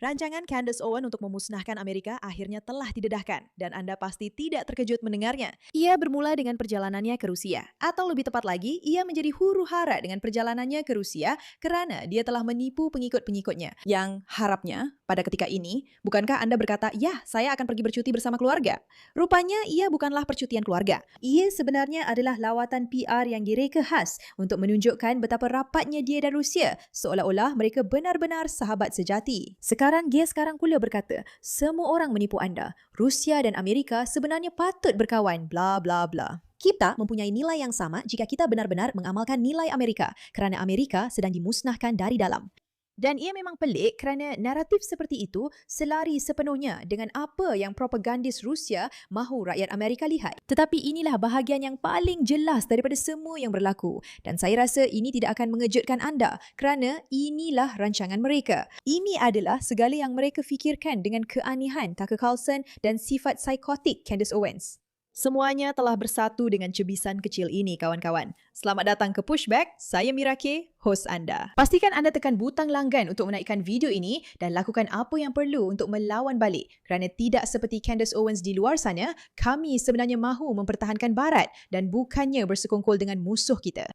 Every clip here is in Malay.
Rancangan Candace Owen untuk memusnahkan Amerika akhirnya telah didedahkan dan Anda pasti tidak terkejut mendengarnya. Ia bermula dengan perjalanannya ke Rusia, atau lebih tepat lagi, ia menjadi huru-hara dengan perjalanannya ke Rusia karena dia telah menipu pengikut-pengikutnya. Yang harapnya, pada ketika ini, bukankah Anda berkata, "Ya, saya akan pergi bercuti bersama keluarga"? Rupanya ia bukanlah percutian keluarga. Ia sebenarnya adalah lawatan PR yang direka khas untuk menunjukkan betapa rapatnya dia dan Rusia, seolah-olah mereka benar-benar sahabat sejati. Sekarang pula berkata, semua orang menipu anda. Rusia dan Amerika sebenarnya patut berkawan, bla bla bla. Kita mempunyai nilai yang sama jika kita benar-benar mengamalkan nilai Amerika kerana Amerika sedang dimusnahkan dari dalam. Dan ia memang pelik kerana naratif seperti itu selari sepenuhnya dengan apa yang propagandis Rusia mahu rakyat Amerika lihat. Tetapi inilah bahagian yang paling jelas daripada semua yang berlaku. Dan saya rasa ini tidak akan mengejutkan anda kerana inilah rancangan mereka. Ini adalah segala yang mereka fikirkan dengan keanehan Tucker Carlson dan sifat psikotik Candace Owens. Semuanya telah bersatu dengan cebisan kecil ini, kawan-kawan. Selamat datang ke Pushback, saya Mira K, hos anda. Pastikan anda tekan butang langgan untuk menaikkan video ini dan lakukan apa yang perlu untuk melawan balik. Kerana tidak seperti Candace Owens di luar sana, kami sebenarnya mahu mempertahankan Barat dan bukannya bersekongkol dengan musuh kita.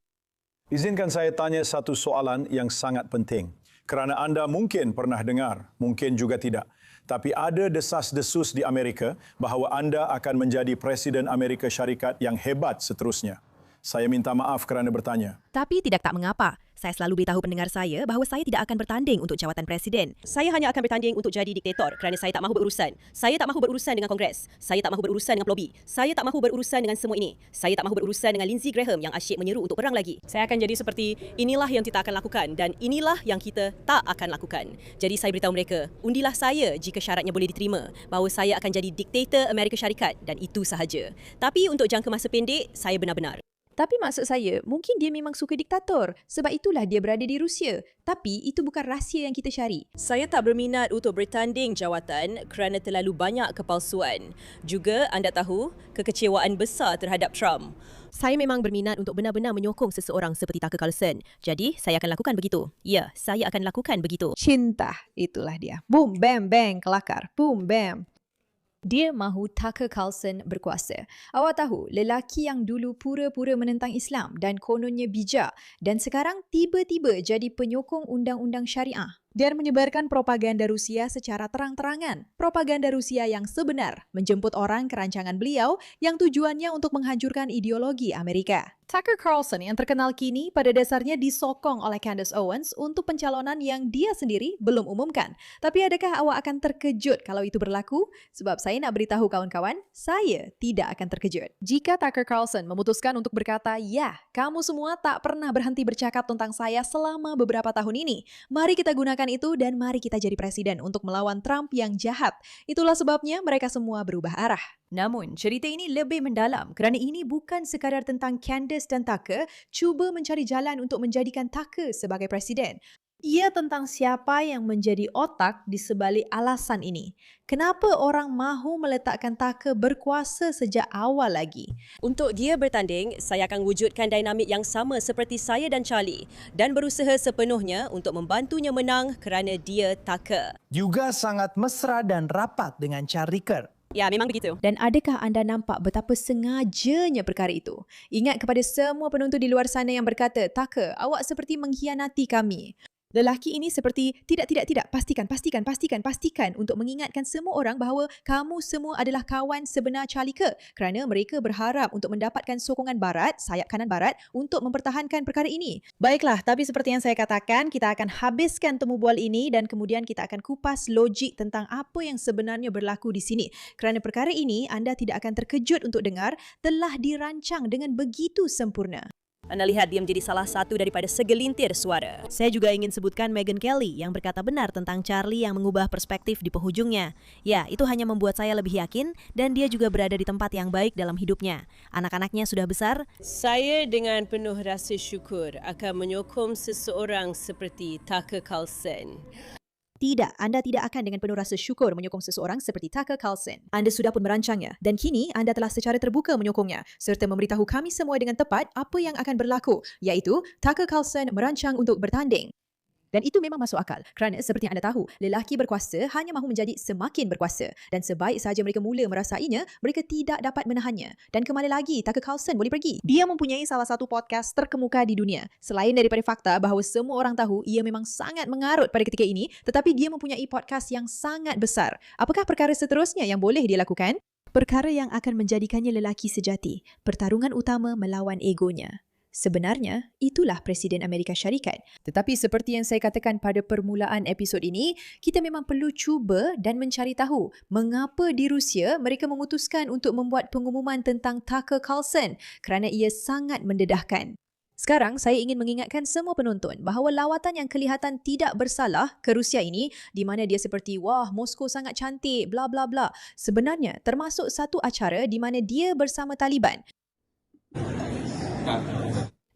Izinkan saya tanya satu soalan yang sangat penting. Kerana anda mungkin pernah dengar, mungkin juga tidak. Tapi ada desas-desus di Amerika bahawa anda akan menjadi Presiden Amerika Syarikat yang hebat seterusnya. Saya minta maaf kerana bertanya. Tapi tak mengapa. Saya selalu beritahu pendengar saya bahawa saya tidak akan bertanding untuk jawatan presiden. Saya hanya akan bertanding untuk jadi diktator kerana saya tak mahu berurusan. Saya tak mahu berurusan dengan Kongres. Saya tak mahu berurusan dengan pelobi. Saya tak mahu berurusan dengan semua ini. Saya tak mahu berurusan dengan Lindsey Graham yang asyik menyeru untuk perang lagi. Saya akan jadi seperti inilah yang kita akan lakukan dan inilah yang kita tak akan lakukan. Jadi saya beritahu mereka, undilah saya jika syaratnya boleh diterima bahawa saya akan jadi diktator Amerika Syarikat dan itu sahaja. Tapi untuk jangka masa pendek, saya benar-benar. Tapi maksud saya, mungkin dia memang suka diktator. Sebab itulah dia berada di Rusia. Tapi itu bukan rahsia yang kita cari. Saya tak berminat untuk bertanding jawatan kerana terlalu banyak kepalsuan. Juga anda tahu, kekecewaan besar terhadap Trump. Saya memang berminat untuk benar-benar menyokong seseorang seperti Tucker Carlson. Jadi, saya akan lakukan begitu. Ya, saya akan lakukan begitu. Cinta, itulah dia. Boom, bam, bang, kelakar. Boom, bam. Dia mahu Tucker Carlson berkuasa. Awak tahu, lelaki yang dulu pura-pura menentang Islam dan kononnya bijak dan sekarang tiba-tiba jadi penyokong undang-undang syariah dan menyebarkan propaganda Rusia secara terang-terangan. Propaganda Rusia yang sebenar menjemput orang ke rancangan beliau yang tujuannya untuk menghancurkan ideologi Amerika. Tucker Carlson yang terkenal kini pada dasarnya disokong oleh Candace Owens untuk pencalonan yang dia sendiri belum umumkan. Tapi adakah awak akan terkejut kalau itu berlaku? Sebab saya nak beritahu kawan-kawan, saya tidak akan terkejut. Jika Tucker Carlson memutuskan untuk berkata, "Ya, kamu semua tak pernah berhenti bercakap tentang saya selama beberapa tahun ini. Mari kita gunakan itu dan mari kita jadi presiden untuk melawan Trump yang jahat." Itulah sebabnya mereka semua berubah arah. Namun, cerita ini lebih mendalam kerana ini bukan sekadar tentang Candace dan Tucker cuba mencari jalan untuk menjadikan Tucker sebagai presiden. Ia tentang siapa yang menjadi otak di sebalik alasan ini. Kenapa orang mahu meletakkan Tucker berkuasa sejak awal lagi? Untuk dia bertanding, saya akan wujudkan dinamik yang sama seperti saya dan Charlie dan berusaha sepenuhnya untuk membantunya menang kerana dia Tucker. Juga sangat mesra dan rapat dengan Charlie Kirk. Ya, memang begitu. Dan adakah anda nampak betapa sengajanya perkara itu? Ingat kepada semua penonton di luar sana yang berkata, "Tucker, awak seperti mengkhianati kami." Lelaki ini seperti tidak, pastikan untuk mengingatkan semua orang bahawa kamu semua adalah kawan sebenar Charlie Kirk kerana mereka berharap untuk mendapatkan sokongan Barat, sayap kanan Barat untuk mempertahankan perkara ini. Baiklah, tapi seperti yang saya katakan, kita akan habiskan temu bual ini dan kemudian kita akan kupas logik tentang apa yang sebenarnya berlaku di sini. Kerana perkara ini anda tidak akan terkejut untuk dengar telah dirancang dengan begitu sempurna. Anda lihat dia menjadi salah satu daripada segelintir suara. Saya juga ingin sebutkan Megyn Kelly yang berkata benar tentang Charlie yang mengubah perspektif di penghujungnya. Ya, itu hanya membuat saya lebih yakin dan dia juga berada di tempat yang baik dalam hidupnya. Anak-anaknya sudah besar. Saya dengan penuh rasa syukur akan menyokong seseorang seperti Tucker Carlson. Tidak, anda tidak akan dengan penuh rasa syukur menyokong seseorang seperti Tucker Carlson. Anda sudah pun merancangnya dan kini anda telah secara terbuka menyokongnya serta memberitahu kami semua dengan tepat apa yang akan berlaku, iaitu Tucker Carlson merancang untuk bertanding. Dan itu memang masuk akal kerana seperti yang anda tahu, lelaki berkuasa hanya mahu menjadi semakin berkuasa dan sebaik sahaja mereka mula merasainya, mereka tidak dapat menahannya. Dan kemana lagi Tucker Carlson boleh pergi? Dia mempunyai salah satu podcast terkemuka di dunia. Selain daripada fakta bahawa semua orang tahu ia memang sangat mengarut pada ketika ini, tetapi dia mempunyai podcast yang sangat besar. Apakah perkara seterusnya yang boleh dia lakukan? Perkara yang akan menjadikannya lelaki sejati, pertarungan utama melawan egonya. Sebenarnya, itulah Presiden Amerika Syarikat. Tetapi seperti yang saya katakan pada permulaan episod ini, kita memang perlu cuba dan mencari tahu mengapa di Rusia mereka memutuskan untuk membuat pengumuman tentang Tucker Carlson kerana ia sangat mendedahkan. Sekarang, saya ingin mengingatkan semua penonton bahawa lawatan yang kelihatan tidak bersalah ke Rusia ini, di mana dia seperti, wah, Moskow sangat cantik, bla bla bla, sebenarnya termasuk satu acara di mana dia bersama Taliban.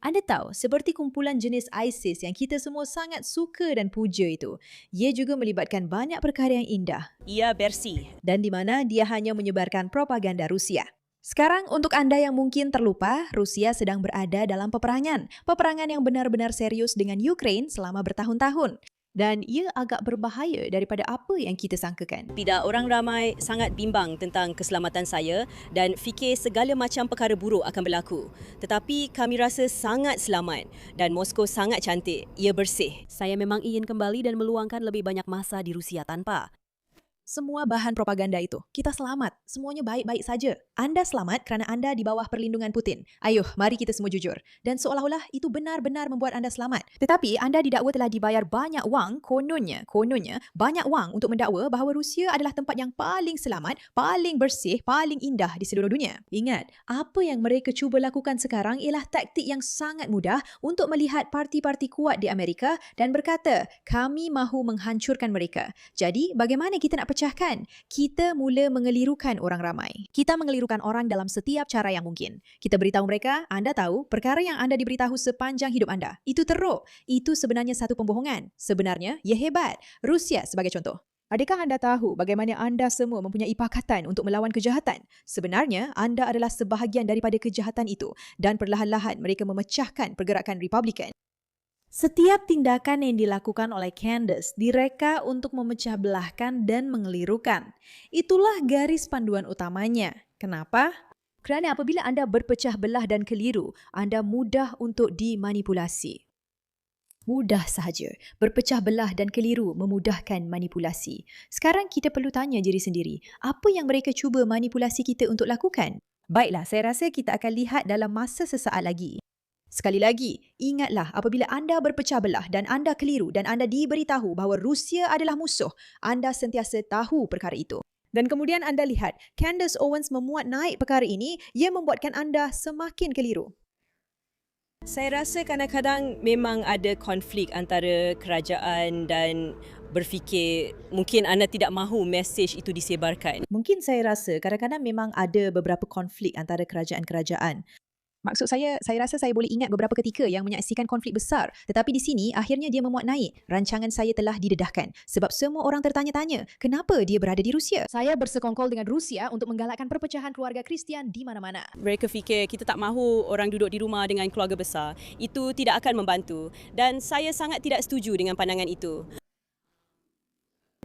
Anda tahu, seperti kumpulan jenis ISIS yang kita semua sangat suka dan puja itu, ia juga melibatkan banyak perkara yang indah Ia bersih. dan di mana dia hanya menyebarkan propaganda Rusia. Sekarang, untuk anda yang mungkin terlupa, Rusia sedang berada dalam peperangan. Peperangan yang benar-benar serius dengan Ukraine selama bertahun-tahun. Dan ia agak berbahaya daripada apa yang kita sangkakan. Tidak, orang ramai sangat bimbang tentang keselamatan saya dan fikir segala macam perkara buruk akan berlaku. Tetapi kami rasa sangat selamat dan Moskow sangat cantik. Ia bersih. Saya memang ingin kembali dan meluangkan lebih banyak masa di Rusia tanpa. Semua bahan propaganda itu, kita selamat. Semuanya baik-baik saja. Anda selamat kerana anda di bawah perlindungan Putin. Ayuh, mari kita semua jujur. Dan seolah-olah itu benar-benar membuat anda selamat. Tetapi anda didakwa telah dibayar banyak wang, kononnya, banyak wang untuk mendakwa bahawa Rusia adalah tempat yang paling selamat, paling bersih, paling indah di seluruh dunia. Ingat, apa yang mereka cuba lakukan sekarang ialah taktik yang sangat mudah untuk melihat parti-parti kuat di Amerika dan berkata, kami mahu menghancurkan mereka. Jadi, bagaimana kita nak pecahkan? Kita mula mengelirukan orang ramai. Kita mengelirukan orang dalam setiap cara yang mungkin. Kita beritahu mereka, anda tahu, perkara yang anda diberitahu sepanjang hidup anda, itu teruk. Itu sebenarnya satu pembohongan. Sebenarnya, ia hebat. Rusia sebagai contoh. Adakah anda tahu bagaimana anda semua mempunyai pakatan untuk melawan kejahatan? Sebenarnya, anda adalah sebahagian daripada kejahatan itu dan perlahan-lahan mereka memecahkan pergerakan Republikan. Setiap tindakan yang dilakukan oleh Candace direka untuk memecah belahkan dan mengelirukan. Itulah garis panduan utamanya. Kenapa? Kerana apabila anda berpecah belah dan keliru, anda mudah untuk dimanipulasi. Mudah sahaja. Berpecah belah dan keliru memudahkan manipulasi. Sekarang kita perlu tanya diri sendiri, apa yang mereka cuba manipulasi kita untuk lakukan? Baiklah, saya rasa kita akan lihat dalam masa sesaat lagi. Sekali lagi, ingatlah apabila anda berpecah belah dan anda keliru dan anda diberitahu bahawa Rusia adalah musuh, anda sentiasa tahu perkara itu. Dan kemudian anda lihat, Candace Owens memuat naik perkara ini, ia membuatkan anda semakin keliru. Saya rasa kadang-kadang memang ada konflik antara kerajaan dan berfikir mungkin anda tidak mahu mesej itu disebarkan. Mungkin saya rasa kadang-kadang memang ada beberapa konflik antara kerajaan-kerajaan. Maksud saya rasa saya boleh ingat beberapa ketika yang menyaksikan konflik besar. Tetapi di sini, akhirnya dia memuat naik. Rancangan saya telah didedahkan. Sebab semua orang tertanya-tanya, kenapa dia berada di Rusia? Saya bersekongkol dengan Rusia untuk menggalakkan perpecahan keluarga Kristian di mana-mana. Mereka fikir kita tak mahu orang duduk di rumah dengan keluarga besar. Itu tidak akan membantu. Dan saya sangat tidak setuju dengan pandangan itu.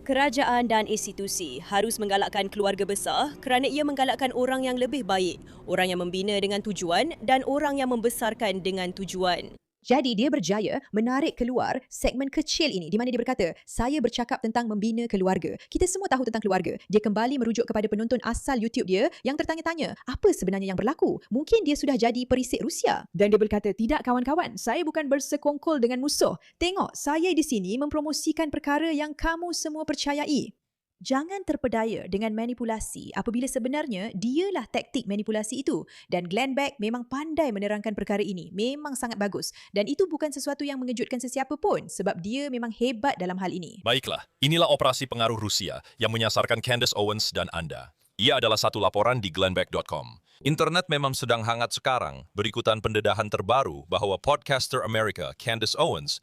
Kerajaan dan institusi harus menggalakkan keluarga besar kerana ia menggalakkan orang yang lebih baik, orang yang membina dengan tujuan dan orang yang membesarkan dengan tujuan. Jadi dia berjaya menarik keluar segmen kecil ini di mana dia berkata, saya bercakap tentang membina keluarga. Kita semua tahu tentang keluarga. Dia kembali merujuk kepada penonton asal YouTube dia yang tertanya-tanya, apa sebenarnya yang berlaku? Mungkin dia sudah jadi perisik Rusia. Dan dia berkata, tidak kawan-kawan, saya bukan bersekongkol dengan musuh. Tengok, saya di sini mempromosikan perkara yang kamu semua percayai. Jangan terpedaya dengan manipulasi apabila sebenarnya dialah taktik manipulasi itu. Dan Glenn Beck memang pandai menerangkan perkara ini. Memang sangat bagus. Dan itu bukan sesuatu yang mengejutkan sesiapa pun sebab dia memang hebat dalam hal ini. Baiklah, inilah operasi pengaruh Rusia yang menyasarkan Candace Owens dan Anda. Ia adalah satu laporan di glenbeck.com. Internet memang sedang hangat sekarang, berikutan pendedahan terbaru bahwa podcaster Amerika Candace Owens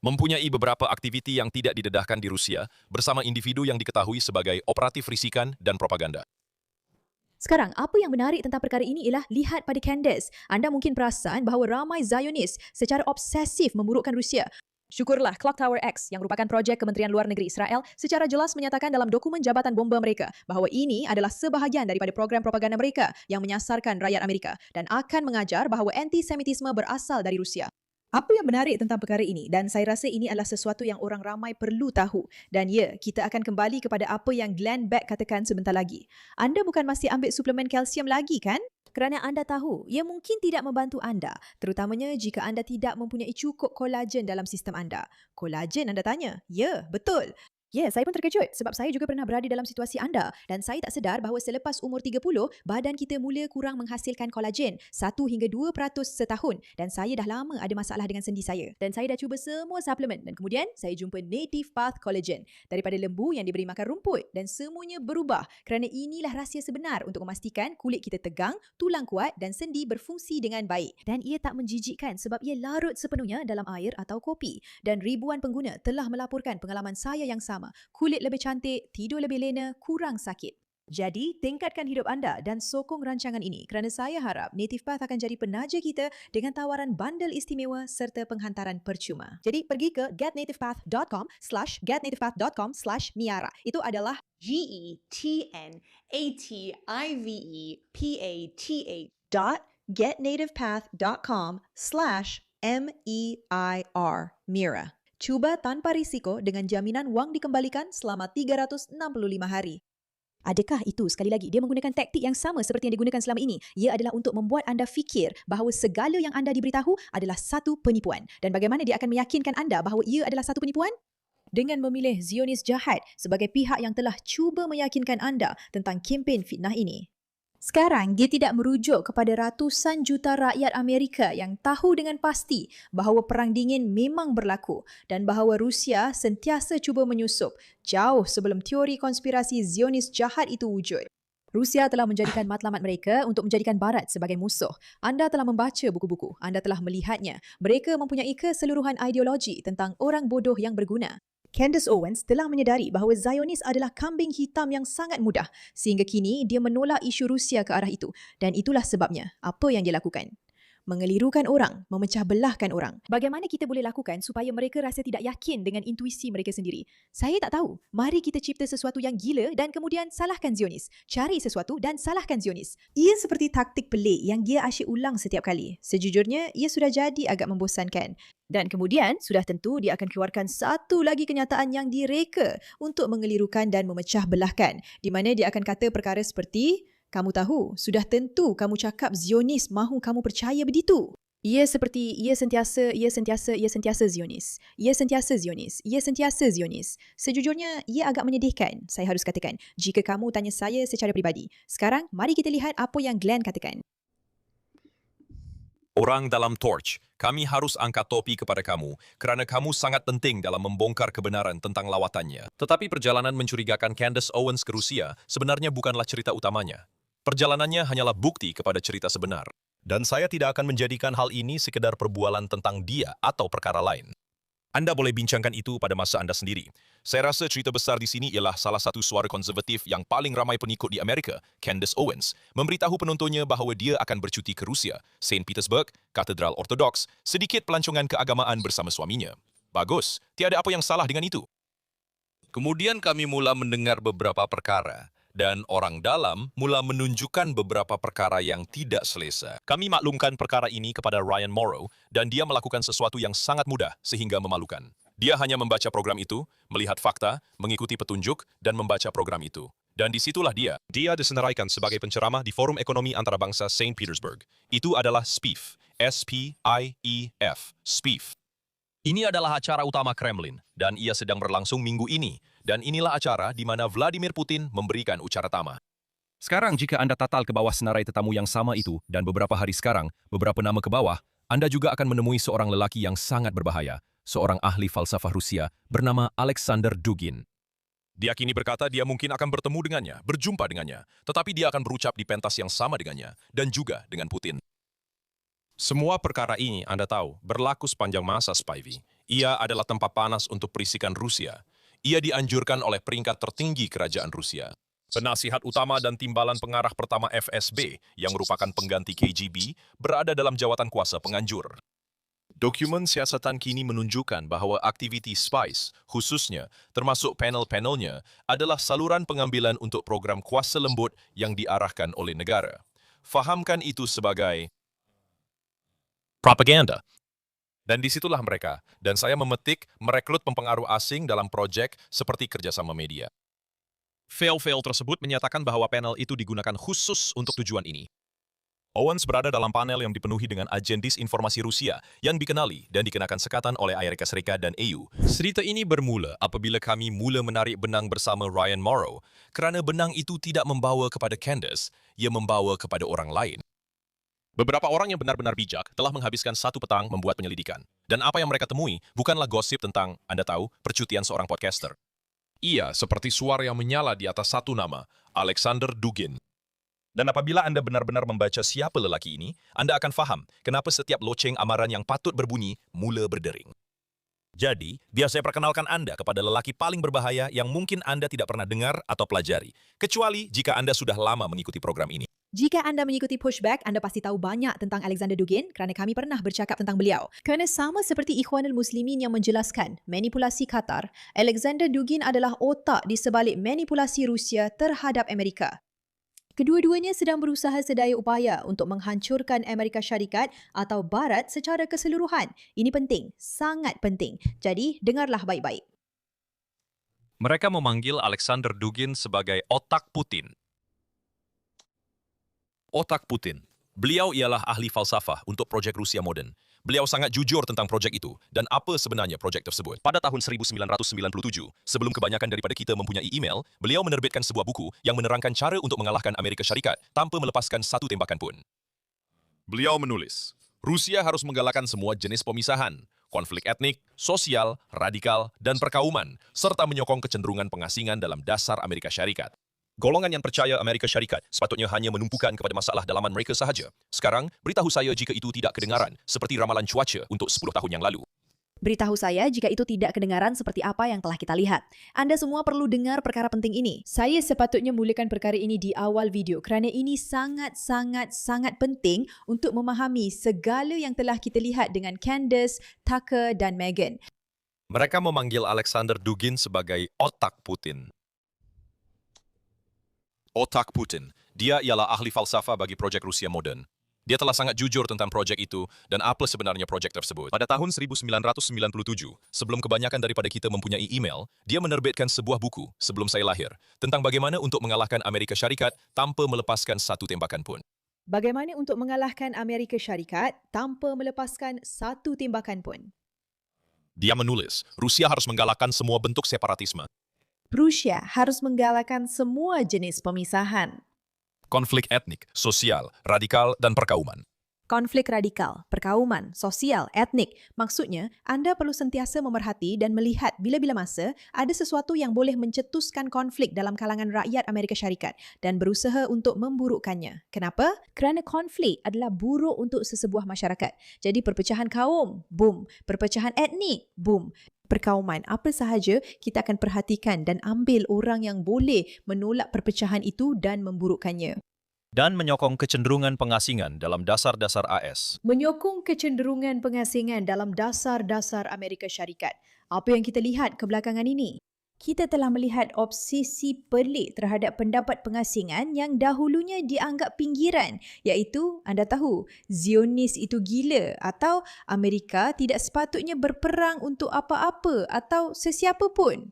mempunyai beberapa aktiviti yang tidak didedahkan di Rusia bersama individu yang diketahui sebagai operatif risikan dan propaganda. Sekarang, apa yang menarik tentang perkara ini ialah lihat pada Candace. Anda mungkin perasan bahawa ramai Zionis secara obsesif memburukkan Rusia. Syukurlah Clock Tower X yang merupakan projek Kementerian Luar Negeri Israel secara jelas menyatakan dalam dokumen jabatan bomba mereka bahawa ini adalah sebahagian daripada program propaganda mereka yang menyasarkan rakyat Amerika dan akan mengajar bahawa antisemitisme berasal dari Rusia. Apa yang menarik tentang perkara ini dan saya rasa ini adalah sesuatu yang orang ramai perlu tahu. Dan ya, kita akan kembali kepada apa yang Glenn Beck katakan sebentar lagi. Anda bukan masih ambil suplemen kalsium lagi kan? Kerana anda tahu, ia mungkin tidak membantu anda, terutamanya jika anda tidak mempunyai cukup kolagen dalam sistem anda. Kolagen anda tanya? Ya, betul. Ya, saya pun terkejut sebab saya juga pernah berada dalam situasi anda dan saya tak sedar bahawa selepas umur 30, badan kita mula kurang menghasilkan kolagen 1 hingga 2% setahun dan saya dah lama ada masalah dengan sendi saya. Dan saya dah cuba semua suplemen dan kemudian saya jumpa Native Path Collagen daripada lembu yang diberi makan rumput dan semuanya berubah kerana inilah rahsia sebenar untuk memastikan kulit kita tegang, tulang kuat dan sendi berfungsi dengan baik. Dan ia tak menjijikkan sebab ia larut sepenuhnya dalam air atau kopi dan ribuan pengguna telah melaporkan pengalaman saya yang sama. Kulit lebih cantik, tidur lebih lena, kurang sakit. Jadi, tingkatkan hidup anda dan sokong rancangan ini kerana saya harap Native Path akan jadi penaja kita dengan tawaran bandel istimewa serta penghantaran percuma. Jadi, pergi ke getnativepath.com/getnativepath.com/miara. Itu adalah getnativepath.com/getnativepath.com/MEIR. Mira. Cuba tanpa risiko dengan jaminan wang dikembalikan selama 365 hari. Adakah itu, sekali lagi, dia menggunakan taktik yang sama seperti yang digunakan selama ini? Ia adalah untuk membuat anda fikir bahawa segala yang anda diberitahu adalah satu penipuan. Dan bagaimana dia akan meyakinkan anda bahawa ia adalah satu penipuan? Dengan memilih Zionis jahat sebagai pihak yang telah cuba meyakinkan anda tentang kempen fitnah ini. Sekarang, dia tidak merujuk kepada ratusan juta rakyat Amerika yang tahu dengan pasti bahawa Perang Dingin memang berlaku dan bahawa Rusia sentiasa cuba menyusup jauh sebelum teori konspirasi Zionis jahat itu wujud. Rusia telah menjadikan matlamat mereka untuk menjadikan Barat sebagai musuh. Anda telah membaca buku-buku, anda telah melihatnya. Mereka mempunyai keseluruhan ideologi tentang orang bodoh yang berguna. Candace Owens telah menyedari bahawa Zionis adalah kambing hitam yang sangat mudah sehingga kini dia menolak isu Rusia ke arah itu dan itulah sebabnya apa yang dia lakukan. Mengelirukan orang, memecah belahkan orang. Bagaimana kita boleh lakukan supaya mereka rasa tidak yakin dengan intuisi mereka sendiri? Saya tak tahu. Mari kita cipta sesuatu yang gila dan kemudian salahkan Zionis. Cari sesuatu dan salahkan Zionis. Ia seperti taktik pelik yang dia asyik ulang setiap kali. Sejujurnya, ia sudah jadi agak membosankan. Dan kemudian, sudah tentu dia akan keluarkan satu lagi kenyataan yang direka untuk mengelirukan dan memecah belahkan. Di mana dia akan kata perkara seperti, kamu tahu, sudah tentu kamu cakap Zionis mahu kamu percaya begitu. Ia sentiasa Zionis. Ia sentiasa Zionis. Sejujurnya, ia agak menyedihkan, saya harus katakan, jika kamu tanya saya secara peribadi. Sekarang, mari kita lihat apa yang Glenn katakan. Orang dalam Torch, kami harus angkat topi kepada kamu kerana kamu sangat penting dalam membongkar kebenaran tentang lawatannya. Tetapi perjalanan mencurigakan Candace Owens ke Rusia sebenarnya bukanlah cerita utamanya. Perjalanannya hanyalah bukti kepada cerita sebenar. Dan saya tidak akan menjadikan hal ini sekedar perbualan tentang dia atau perkara lain. Anda boleh bincangkan itu pada masa Anda sendiri. Saya rasa cerita besar di sini ialah salah satu suara konservatif yang paling ramai pengikut di Amerika, Candace Owens, memberitahu penontonnya bahawa dia akan bercuti ke Rusia, St. Petersburg, Katedral Ortodoks, sedikit pelancongan keagamaan bersama suaminya. Bagus, tiada apa yang salah dengan itu. Kemudian kami mula mendengar beberapa perkara. Dan orang dalam mula menunjukkan beberapa perkara yang tidak selesa. Kami maklumkan perkara ini kepada Ryan Morrow dan dia melakukan sesuatu yang sangat mudah sehingga memalukan. Dia hanya membaca program itu, melihat fakta, mengikuti petunjuk dan membaca program itu. Dan disitulah dia. Dia disenaraikan sebagai penceramah di Forum Ekonomi Antarabangsa St. Petersburg. Itu adalah SPIEF. S-P-I-E-F. SPIEF. Ini adalah acara utama Kremlin dan ia sedang berlangsung minggu ini. Dan inilah acara di mana Vladimir Putin memberikan ucara tama. Sekarang jika Anda tatal ke bawah senarai tetamu yang sama itu dan beberapa hari sekarang, beberapa nama ke bawah, Anda juga akan menemui seorang lelaki yang sangat berbahaya, seorang ahli falsafah Rusia bernama Alexander Dugin. Dia kini berkata dia mungkin akan bertemu dengannya, berjumpa dengannya, tetapi dia akan berucap di pentas yang sama dengannya dan juga dengan Putin. Semua perkara ini, Anda tahu, berlaku sepanjang masa Spivey. Ia adalah tempat panas untuk perisikan Rusia. Ia dianjurkan oleh peringkat tertinggi kerajaan Rusia. Penasihat utama dan timbalan pengarah pertama FSB yang merupakan pengganti KGB berada dalam jawatan kuasa penganjur. Dokumen siasatan kini menunjukkan bahawa aktiviti SPICE, khususnya termasuk panel-panelnya, adalah saluran pengambilan untuk program kuasa lembut yang diarahkan oleh negara. Fahamkan itu sebagai propaganda. Dan disitulah mereka, dan saya memetik merekrut pempengaruh asing dalam projek seperti kerjasama media. Fail-fail tersebut menyatakan bahwa panel itu digunakan khusus untuk tujuan ini. Owens berada dalam panel yang dipenuhi dengan agen disinformasi Rusia yang dikenali dan dikenakan sekatan oleh Amerika Serikat dan EU. Cerita ini bermula apabila kami mula menarik benang bersama Ryan Morrow kerana benang itu tidak membawa kepada Candace, ia membawa kepada orang lain. Beberapa orang yang benar-benar bijak telah menghabiskan satu petang membuat penyelidikan. Dan apa yang mereka temui bukanlah gosip tentang, Anda tahu, percutian seorang podcaster. Ia seperti suara yang menyala di atas satu nama, Alexander Dugin. Dan apabila Anda benar-benar membaca siapa lelaki ini, Anda akan faham kenapa setiap loceng amaran yang patut berbunyi mula berdering. Jadi, biar saya perkenalkan Anda kepada lelaki paling berbahaya yang mungkin Anda tidak pernah dengar atau pelajari, kecuali jika Anda sudah lama mengikuti program ini. Jika anda mengikuti Pushback, anda pasti tahu banyak tentang Alexander Dugin kerana kami pernah bercakap tentang beliau. Kerana sama seperti Ikhwanul Muslimin yang menjelaskan manipulasi Qatar, Alexander Dugin adalah otak di sebalik manipulasi Rusia terhadap Amerika. Kedua-duanya sedang berusaha sedaya upaya untuk menghancurkan Amerika Syarikat atau Barat secara keseluruhan. Ini penting, sangat penting. Jadi, dengarlah baik-baik. Mereka memanggil Alexander Dugin sebagai otak Putin. Otak Putin. Beliau ialah ahli falsafah untuk projek Rusia moden. Beliau sangat jujur tentang projek itu dan apa sebenarnya projek tersebut. Pada tahun 1997, sebelum kebanyakan daripada kita mempunyai email, beliau menerbitkan sebuah buku yang menerangkan cara untuk mengalahkan Amerika Syarikat tanpa melepaskan satu tembakan pun. Beliau menulis, Rusia harus menggalakkan semua jenis pemisahan, konflik etnik, sosial, radikal, dan perkauman, serta menyokong kecenderungan pengasingan dalam dasar Amerika Syarikat. Golongan yang percaya Amerika Syarikat sepatutnya hanya menumpukan kepada masalah dalaman mereka sahaja. Sekarang, beritahu saya jika itu tidak kedengaran, seperti ramalan cuaca untuk 10 tahun yang lalu. Beritahu saya jika itu tidak kedengaran seperti apa yang telah kita lihat. Anda semua perlu dengar perkara penting ini. Saya sepatutnya mulakan perkara ini di awal video kerana ini sangat penting untuk memahami segala yang telah kita lihat dengan Candace, Tucker dan Meghan. Mereka memanggil Alexander Dugin sebagai otak Putin. Otak Putin. Dia ialah ahli falsafah bagi projek Rusia moden. Dia telah sangat jujur tentang projek itu dan apa sebenarnya projek tersebut. Pada tahun 1997, sebelum kebanyakan daripada kita mempunyai email, dia menerbitkan sebuah buku sebelum saya lahir tentang bagaimana untuk mengalahkan Amerika Syarikat tanpa melepaskan satu tembakan pun. Bagaimana untuk mengalahkan Amerika Syarikat tanpa melepaskan satu tembakan pun? Dia menulis, Rusia harus menggalakkan semua bentuk separatisme. Rusia harus menggalakkan semua jenis pemisahan. Konflik etnik, sosial, radikal, dan perkauman. Konflik radikal, perkauman, sosial, etnik. Maksudnya, anda perlu sentiasa memerhati dan melihat bila-bila masa ada sesuatu yang boleh mencetuskan konflik dalam kalangan rakyat Amerika Syarikat dan berusaha untuk memburukkannya. Kenapa? Kerana konflik adalah buruk untuk sesebuah masyarakat. Jadi perpecahan kaum, boom. Perpecahan etnik, boom. Perkauman, apa sahaja kita akan perhatikan dan ambil orang yang boleh menolak perpecahan itu dan memburukkannya. Dan menyokong kecenderungan pengasingan dalam dasar-dasar AS. Menyokong kecenderungan pengasingan dalam dasar-dasar Amerika Syarikat. Apa yang kita lihat kebelakangan ini? Kita telah melihat obsesi pelik terhadap pendapat pengasingan yang dahulunya dianggap pinggiran, iaitu, anda tahu, Zionis itu gila atau Amerika tidak sepatutnya berperang untuk apa-apa atau sesiapa pun.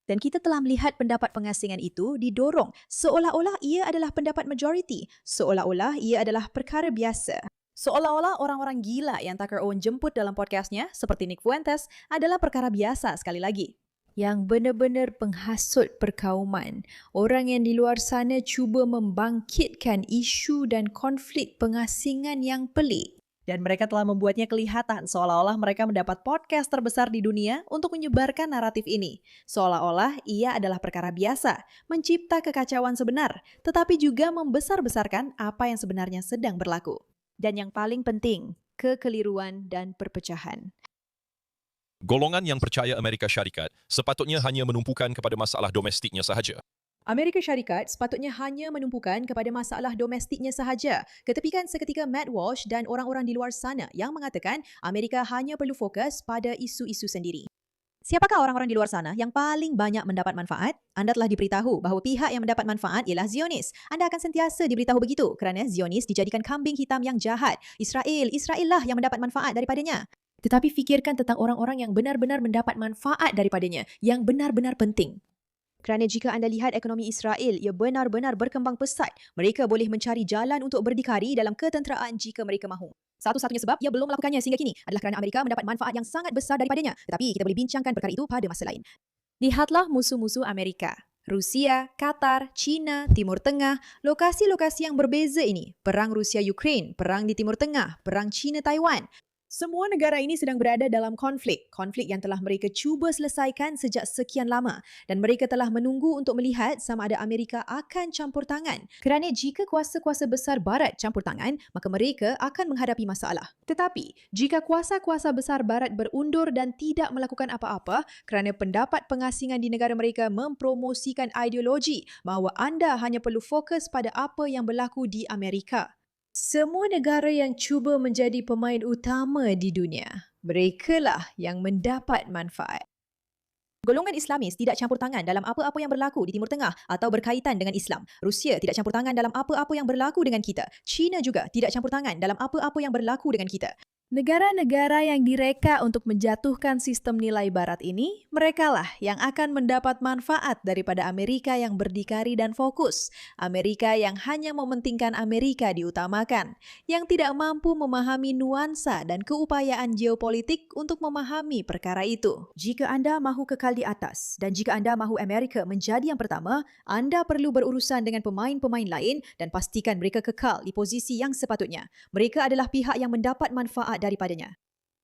Dan kita telah melihat pendapat pengasingan itu didorong seolah-olah ia adalah pendapat majoriti, seolah-olah ia adalah perkara biasa. Seolah-olah orang-orang gila yang Tucker Owen jemput dalam podcastnya, seperti Nick Fuentes, adalah perkara biasa sekali lagi. Yang benar-benar penghasut perkauman. Orang yang di luar sana cuba membangkitkan isu dan konflik pengasingan yang pelik. Dan mereka telah membuatnya kelihatan seolah-olah mereka mendapat podcast terbesar di dunia untuk menyebarkan naratif ini. Seolah-olah ia adalah perkara biasa, mencipta kekacauan sebenar, tetapi juga membesar-besarkan apa yang sebenarnya sedang berlaku. Dan yang paling penting, kekeliruan dan perpecahan. Golongan yang percaya Amerika Syarikat sepatutnya hanya menumpukan kepada masalah domestiknya sahaja. Amerika Syarikat sepatutnya hanya menumpukan kepada masalah domestiknya sahaja. Ketepikan seketika Matt Walsh dan orang-orang di luar sana yang mengatakan Amerika hanya perlu fokus pada isu-isu sendiri. Siapakah orang-orang di luar sana yang paling banyak mendapat manfaat? Anda telah diberitahu bahawa pihak yang mendapat manfaat ialah Zionis. Anda akan sentiasa diberitahu begitu kerana Zionis dijadikan kambing hitam yang jahat. Israel lah yang mendapat manfaat daripadanya. Tetapi fikirkan tentang orang-orang yang benar-benar mendapat manfaat daripadanya, yang benar-benar penting. Kerana jika anda lihat ekonomi Israel, ia benar-benar berkembang pesat. Mereka boleh mencari jalan untuk berdikari dalam ketenteraan jika mereka mahu. Satu-satunya sebab ia belum melakukannya sehingga kini adalah kerana Amerika mendapat manfaat yang sangat besar daripadanya. Tetapi kita boleh bincangkan perkara itu pada masa lain. Lihatlah musuh-musuh Amerika. Rusia, Qatar, China, Timur Tengah, lokasi-lokasi yang berbeza ini. Perang Rusia-Ukraine, perang di Timur Tengah, perang China-Taiwan. Semua negara ini sedang berada dalam konflik yang telah mereka cuba selesaikan sejak sekian lama dan mereka telah menunggu untuk melihat sama ada Amerika akan campur tangan. Kerana jika kuasa-kuasa besar barat campur tangan, maka mereka akan menghadapi masalah. Tetapi, jika kuasa-kuasa besar barat berundur dan tidak melakukan apa-apa kerana pendapat pengasingan di negara mereka mempromosikan ideologi bahawa anda hanya perlu fokus pada apa yang berlaku di Amerika. Semua negara yang cuba menjadi pemain utama di dunia, merekalah yang mendapat manfaat. Golongan Islamis tidak campur tangan dalam apa-apa yang berlaku di Timur Tengah atau berkaitan dengan Islam. Rusia tidak campur tangan dalam apa-apa yang berlaku dengan kita. China juga tidak campur tangan dalam apa-apa yang berlaku dengan kita. Negara-negara yang direka untuk menjatuhkan sistem nilai barat ini, merekalah yang akan mendapat manfaat daripada Amerika yang berdikari dan fokus. Amerika yang hanya mementingkan Amerika diutamakan, yang tidak mampu memahami nuansa dan keupayaan geopolitik untuk memahami perkara itu. Jika anda mahu kekal di atas dan jika anda mahu Amerika menjadi yang pertama, anda perlu berurusan dengan pemain-pemain lain dan pastikan mereka kekal di posisi yang sepatutnya. Mereka adalah pihak yang mendapat manfaat daripadanya.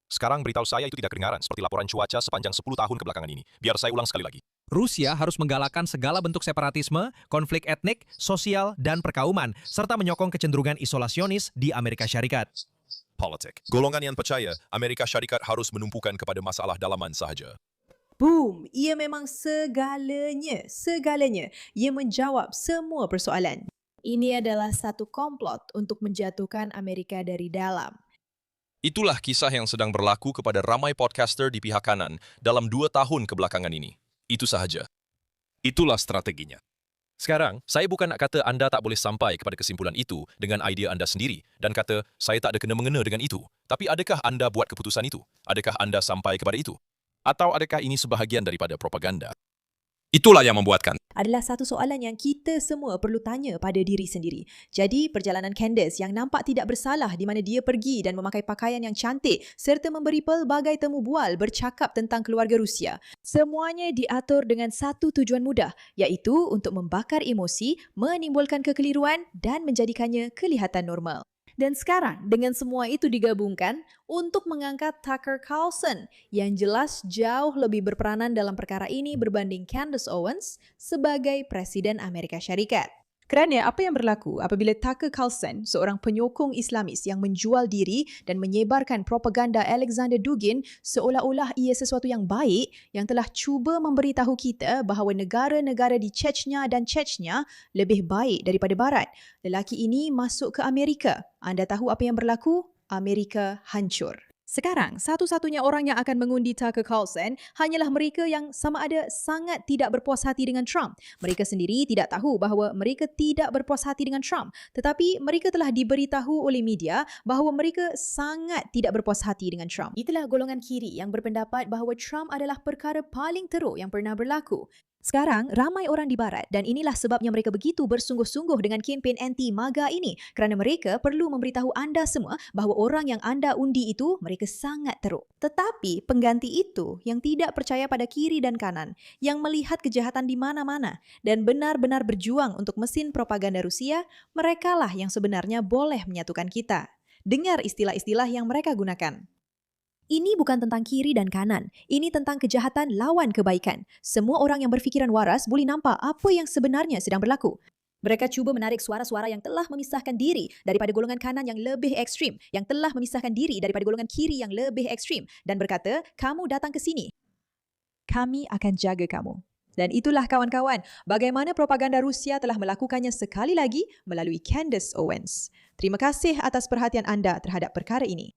Sekarang beritahu saya itu tidak kedengaran seperti laporan cuaca sepanjang 10 tahun kebelakangan ini. Biar saya ulang sekali lagi. Rusia harus menggalakkan segala bentuk separatisme, konflik etnik, sosial, dan perkauman, serta menyokong kecenderungan isolasionis di Amerika Syarikat. Politik. Golongan yang percaya Amerika Syarikat harus menumpukan kepada masalah dalaman sahaja. Boom! Ia memang segalanya. Ia menjawab semua persoalan. Ini adalah satu komplot untuk menjatuhkan Amerika dari dalam. Itulah kisah yang sedang berlaku kepada ramai podcaster di pihak kanan dalam 2 tahun kebelakangan ini. Itu sahaja. Itulah strateginya. Sekarang, saya bukan nak kata anda tak boleh sampai kepada kesimpulan itu dengan idea anda sendiri dan kata saya tak ada kena-mengena dengan itu. Tapi adakah anda buat keputusan itu? Adakah anda sampai kepada itu? Atau adakah ini sebahagian daripada propaganda? Itulah yang membuatkan. Adalah satu soalan yang kita semua perlu tanya pada diri sendiri. Jadi, perjalanan Candace yang nampak tidak bersalah di mana dia pergi dan memakai pakaian yang cantik serta memberi pelbagai temu bual bercakap tentang keluarga Rusia. Semuanya diatur dengan satu tujuan mudah, iaitu untuk membakar emosi, menimbulkan kekeliruan dan menjadikannya kelihatan normal. Dan sekarang, dengan semua itu digabungkan untuk mengangkat Tucker Carlson yang jelas jauh lebih berperanan dalam perkara ini berbanding Candace Owens sebagai Presiden Amerika Syarikat. Kerana apa yang berlaku apabila Tucker Carlson, seorang penyokong Islamis yang menjual diri dan menyebarkan propaganda Alexander Dugin seolah-olah ia sesuatu yang baik yang telah cuba memberitahu kita bahawa negara-negara di Chechnya dan Chechnya lebih baik daripada Barat. Lelaki ini masuk ke Amerika. Anda tahu apa yang berlaku? Amerika hancur. Sekarang, satu-satunya orang yang akan mengundi Tucker Carlson hanyalah mereka yang sama ada sangat tidak berpuas hati dengan Trump. Mereka sendiri tidak tahu bahawa mereka tidak berpuas hati dengan Trump. Tetapi mereka telah diberitahu oleh media bahawa mereka sangat tidak berpuas hati dengan Trump. Itulah golongan kiri yang berpendapat bahawa Trump adalah perkara paling teruk yang pernah berlaku. Sekarang, ramai orang di Barat dan inilah sebabnya mereka begitu bersungguh-sungguh dengan kempen anti-MAGA ini kerana mereka perlu memberitahu anda semua bahawa orang yang anda undi itu mereka sangat teruk. Tetapi pengganti itu yang tidak percaya pada kiri dan kanan, yang melihat kejahatan di mana-mana dan benar-benar berjuang untuk mesin propaganda Rusia, merekalah yang sebenarnya boleh menyatukan kita. Dengar istilah-istilah yang mereka gunakan. Ini bukan tentang kiri dan kanan. Ini tentang kejahatan lawan kebaikan. Semua orang yang berfikiran waras boleh nampak apa yang sebenarnya sedang berlaku. Mereka cuba menarik suara-suara yang telah memisahkan diri daripada golongan kanan yang lebih ekstrim, yang telah memisahkan diri daripada golongan kiri yang lebih ekstrim dan berkata, kamu datang ke sini. Kami akan jaga kamu. Dan itulah kawan-kawan, bagaimana propaganda Rusia telah melakukannya sekali lagi melalui Candace Owens. Terima kasih atas perhatian anda terhadap perkara ini.